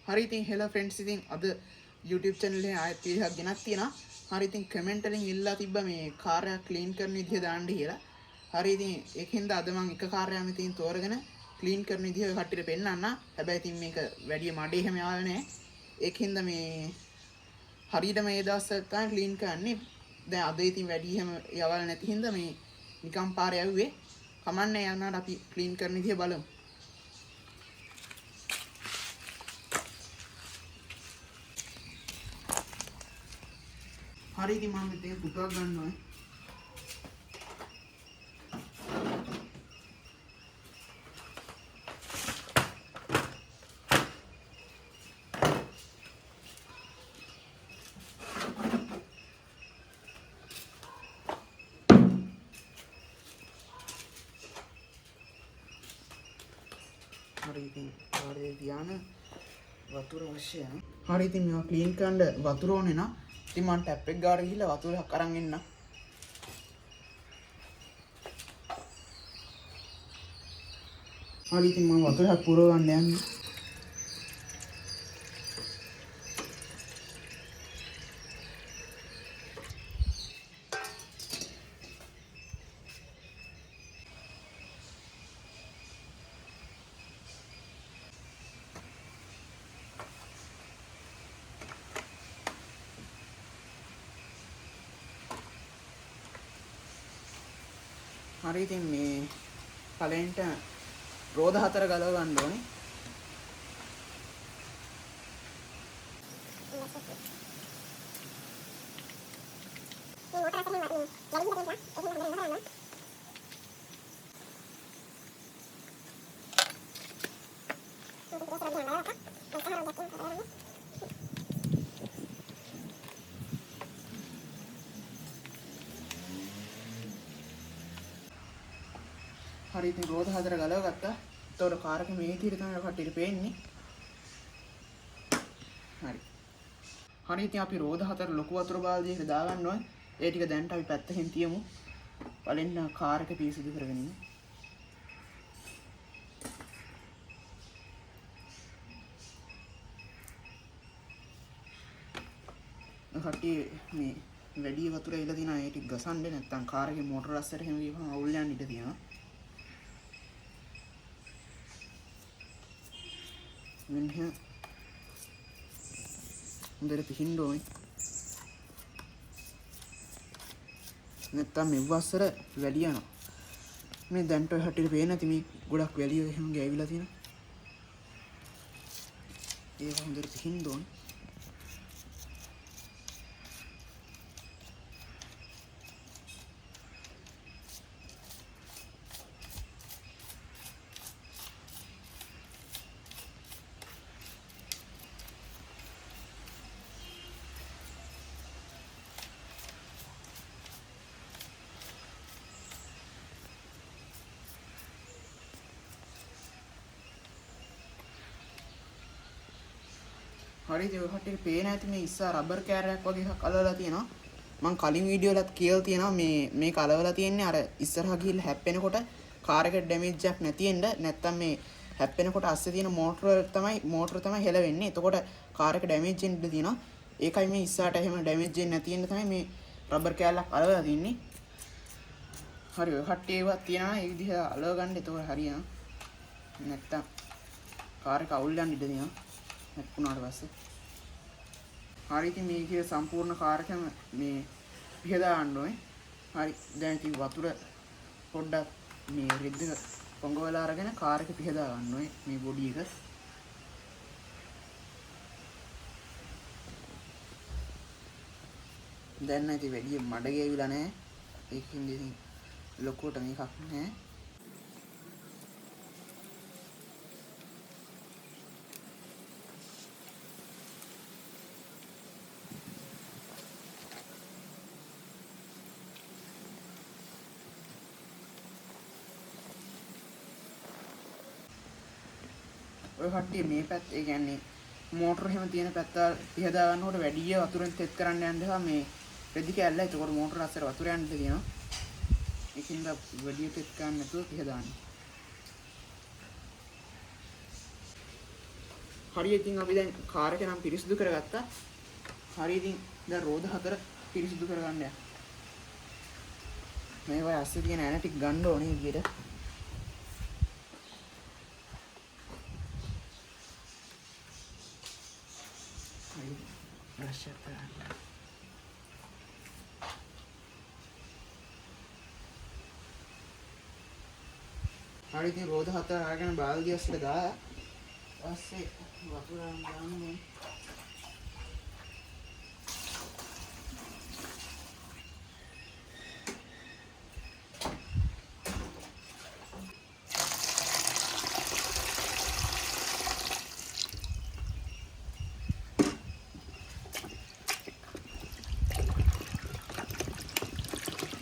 හරි ඉතින් hello friends ඉතින් අද YouTube channel එකේ ආයෙත් වීඩියෝ එකක් ගෙනත් තියෙනවා. හරි ඉතින් comment වලින් ඉල්ලා තිබ්බා මේ කාර් එක clean කරන විදිහ දාන්න කියලා. හරි ඉතින් ඒකෙන්ද අද මම එක කාර් එකක් ඉතින් තෝරගෙන clean කරන විදිහ කට්ටියට පෙන්නන්න. හැබැයි ඉතින් මේක වැඩි මඩේ හැම යාවල නැහැ. ඒකෙන්ද මේ හරියට මේ දවස්වල තමයි clean කරන්නේ. දැන් අද ඉතින් වැඩි හැම යවල් නැති හින්දා මේ නිකම් පාරේ යවුවේ. කමන්නේ යනවාට අපි clean කරන විදිහ බලමු. හරි ඉතින් මම මෙතන පුටුවක් ගන්නවා. හරි ඉතින් පාරේ තියාන වතුර අවශ්‍යයි. හරි ඉතින් මේවා ක්ලීන් කරන්න වතුර ඕනේ නා. ඉතින් මම ටැප් එක ගාවට ගිහලා වතුරක් අරන් එන්න. හරි ඉතින් මම වතුරක් පුරව ගන්න යන්නේ. හරි ඉතින් මේ පළවෙනිට රෝද 4 ගලව ගන්න ඕනේ. හරි ඉතින් රෝද 4 ගලව ගත්තා. එතකොට කාර් එකේ මේ විදිහට තමයි කට්ටියට පේන්නේ. හරි. හරි ඉතින් අපි රෝද 4 ලොකු වතුර බාල්දියකට දාගන්න ඕනේ. ඒ ටික දැන්ට අපි පැත්තකින් තියමු. බලන්න කාර් එක පිරිසිදු කරගෙන ඉන්න. කට්ටිය මේ වැඩි වතුර ඉලා තියෙනවා. ඒ ටික ගසන්න නැත්නම් කාර් එකේ මෝටර රස්සට හැම ගිහම අවුල් යන්න ඉඩ තියෙනවා. මෙන්න හොඳට පිහින්න ඕනේ. නැත්තම් මෙව්වස්සර වැලි යනවා. මේ දැන්ට ඔය හැටියට පේන්නේ නැති මේ ගොඩක් වැලි එහෙම ගෑවිලා තියෙනවා. ඒක හොඳට පිහින්න ඕනේ. හරි ඉතින් ඔය කට්ටියට පේන ඇති මේ ඉස්සා රබර් කෑරයක් වගේ එකක් අලවලා තියෙනවා. මම කලින් වීඩියෝ වලත් කියලා තියෙනවා මේක අලවලා තියෙන්නේ අර ඉස්සරහා ගිහිල්ලා හැප්පෙනකොට කාර් එකට ඩැමේජ් එකක් නැති වෙන්න. නැත්තම් මේ හැප්පෙනකොට අස්සේ තියෙන මෝටර තමයි හෙල වෙන්නේ. එතකොට කාර් එක ඩැමේජ් වෙන්න ඉඩ තියෙනවා. ඒකයි මේ ඉස්සරහට එහෙම ඩැමේජ් වෙන්නේ නැති වෙන්න තමයි මේ රබර් කෑල්ලක් අලවලා තින්නේ. හරි ඔය කට්ටිය ඒවත් තියෙනවා. ඒ විදිහ අලව ගන්න. එතකොට හරියනවා. නැත්තම් කාර් එක අවුල් යන්න ඉඩ තියෙනවා. හැප්පුණාට පස්සේ හරි ඉතින් මේකේ සම්පූර්ණ කාර් එකම මේ පිහදා ගන්න ඕනේ. හරි දැන් ඉතින් වතුර පොඩ්ඩක් මේ රෙද්ද පොඟවලා අරගෙන කාර් එක පිහදා ගන්න ඕනේ මේ බොඩි එක. දැන් නැති වැඩි මඩ ගෑවිලා නැහැ. ඒකින්ද ඉතින් ලොකුවට මේකක් නැහැ. ඔය කට්ටිය මේ පැත්ත ඒ කියන්නේ මෝටර එහෙම තියෙන පැත්ත පිහදා ගන්නකොට වැඩි වතුරෙන් තෙත් කරන්න යන්න එපා මේ රෙදි කැල්ල. එතකොට මෝටර අස්සර වතුර යන්න තියෙනවා. ඒකින්ද වැඩි තෙත් ගන්න නැතුව පිහදාන්න. හරි ඉතින් අපි දැන් කාර් එක නම් පිරිසිදු කරගත්තා. හරි ඉතින් දැන් රෝද 4 පිරිසිදු කරගන්න යන්න. මේවා ඇස්සේ තියෙන ඇන ටික ගන්න ඕනේ විදියට. හරි බ්‍රෂ් එක ගන්න. හරි ඉතින් රෝද 4 අරගෙන බාල්දිය ඇස්සේ දාලා පස්සේ වතුරෙන් දාන්නේ.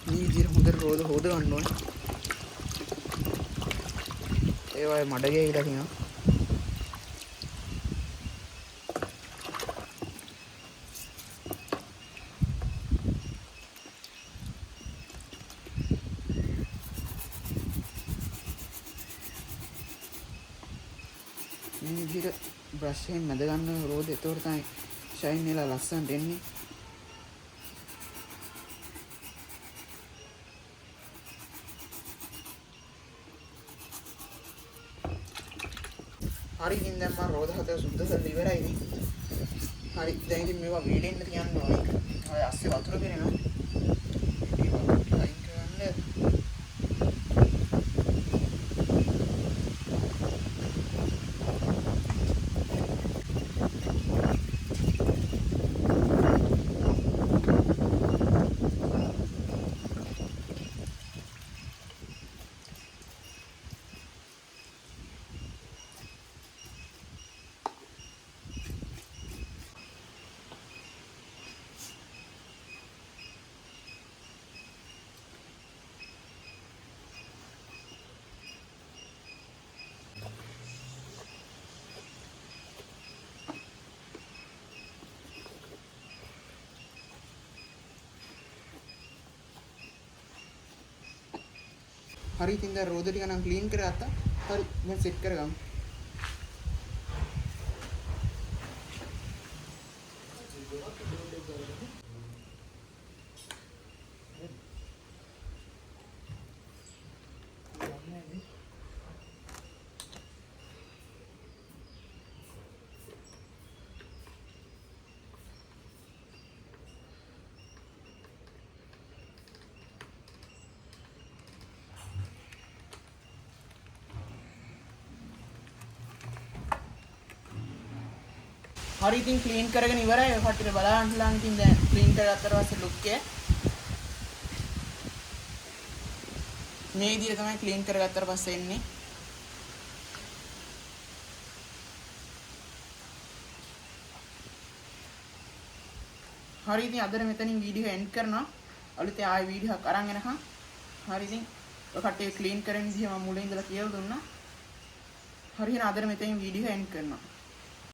මේ විදිහට හොඳට රෝද හොද ගන්න ඕනේ. ඒ වගේ මඩ ගිහිලා තියෙනවා. මේ විදිහට බ්‍රෂ් එකෙන් මැද ගන්න රෝද එතකොට තමයි ෂයින් වෙලා ලස්සනට එන්නේ. හරි ඉතින් දැන් මම රෝද 4 සුද්ධ කරලා ඉවරයි ඉතින්. හරි දැන් ඉතින් මේවා වීලෙන්න තියන්න ඕනේ. ඔය අස්සේ වතුර පිරෙනවා. මේ වතුර අයින් කරන්න. හරි ඉතින් දැන් රෝද ටික නම් ක්ලීන් කරගත්තා. හරි දැන් සෙට් කරගමු. හරි ඉතින් ක්ලීන් කරගෙන ඉවරයි. ඔය කට්ටියට බලන්න ලං ඉතින් දැන් ක්ලීන් කරගත්තට පස්සේ ලුක් එක මේ විදිහට තමයි ක්ලීන් කරගත්තට පස්සේ එන්නේ. හරි ඉතින් අද මෙතනින් වීඩියෝ එන්ඩ් කරනවා. අලුතෙන් ආයෙ වීඩියෝ එකක් අරන් එනකම්. හරි ඉතින් ඔය කට්ටිය ක්ලීන් කරන විදිහ මම මුලින් ඉඳලා කියලා දුන්නා. හරි එහෙනම් අද මෙතනින් වීඩියෝ එන්ඩ් කරනවා.